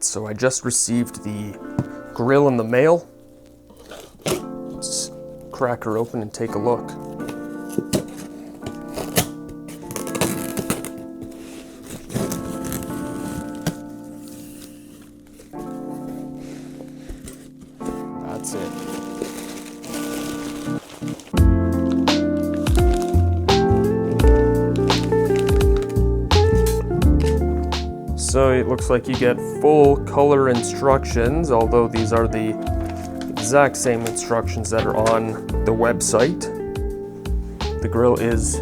so I just received the grill in the mail. Let's crack her open and take a look. That's it. So it looks like you get full color instructions, although these are the exact same instructions that are on the website. The grill is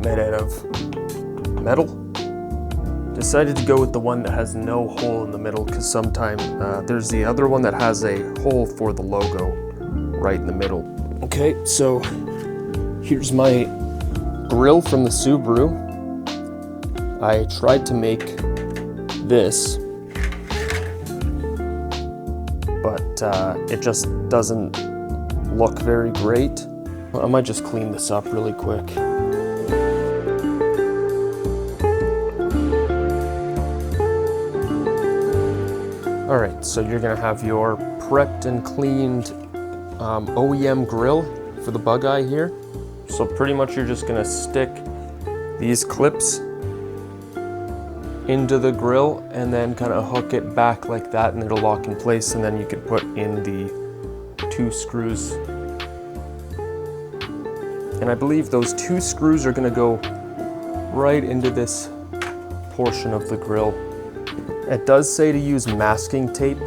made out of metal. Decided to go with the one that has no hole in the middle because sometimes there's the other one that has a hole for the logo right in the middle. Okay, so here's my grill from the Subaru. I tried to make this, but it just doesn't look very great. I might just clean this up really quick. All right, so you're gonna have your prepped and cleaned OEM grill for the bug eye here. So pretty much you're just gonna stick these clips into the grill and then kind of hook it back like that, and it'll lock in place, and then you can put in the 2 screws. And I believe those 2 screws are gonna go right into this portion of the grill. It does say to use masking tape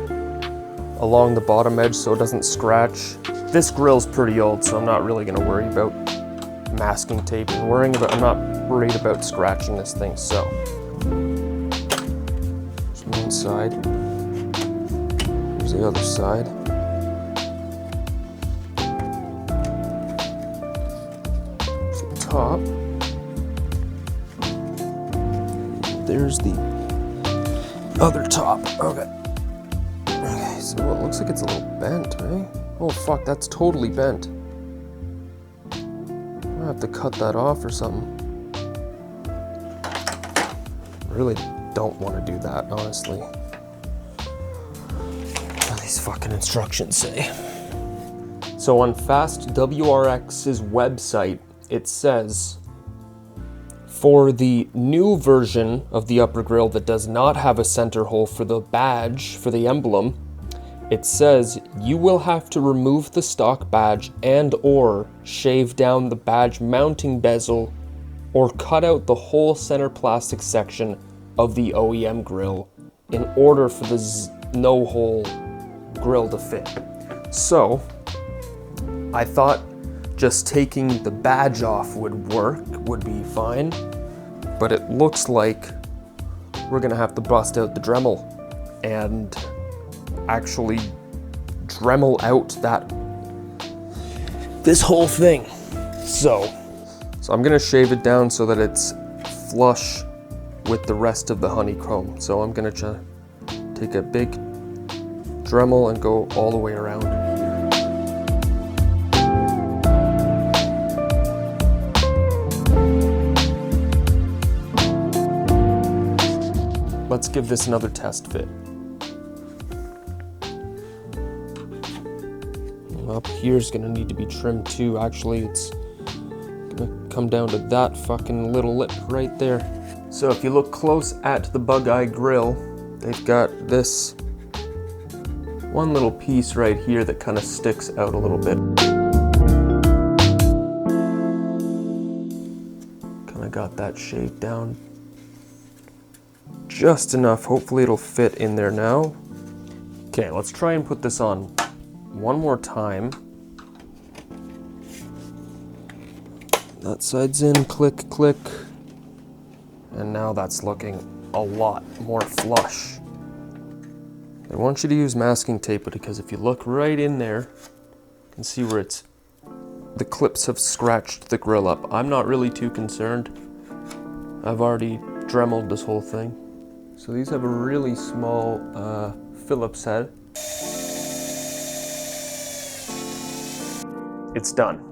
along the bottom edge so it doesn't scratch. This grill's pretty old, so I'm not really gonna worry about masking tape and I'm not worried about scratching this thing, so. One side, here's the other side. There's the top. There's the other top. Okay. Okay, so it looks like it's a little bent, right? Oh fuck, that's totally bent. I have to cut that off or something. Really don't want to do that, honestly. What do these fucking instructions say? So on Fast WRX's website, it says, for the new version of the upper grill that does not have a center hole for the badge, for the emblem, it says you will have to remove the stock badge and or shave down the badge mounting bezel or cut out the whole center plastic section of the OEM grill in order for the no-hole grill to fit. So I thought just taking the badge off would be fine, but it looks like we're gonna have to bust out the Dremel and actually Dremel out this whole thing. So I'm gonna shave it down so that it's flush with the rest of the honeycomb. So I'm gonna take a big Dremel and go all the way around. Let's give this another test fit. Up here's gonna need to be trimmed too. Actually, it's gonna come down to that fucking little lip right there. So if you look close at the bug eye grill, they've got this one little piece right here that kind of sticks out a little bit. Kind of got that shaved down just enough. Hopefully it'll fit in there now. Okay, let's try and put this on one more time. That side's in, click, click. And now that's looking a lot more flush. I want you to use masking tape because if you look right in there, you can see where the clips have scratched the grill up. I'm not really too concerned. I've already Dremeled this whole thing. So these have a really small Phillips head. It's done.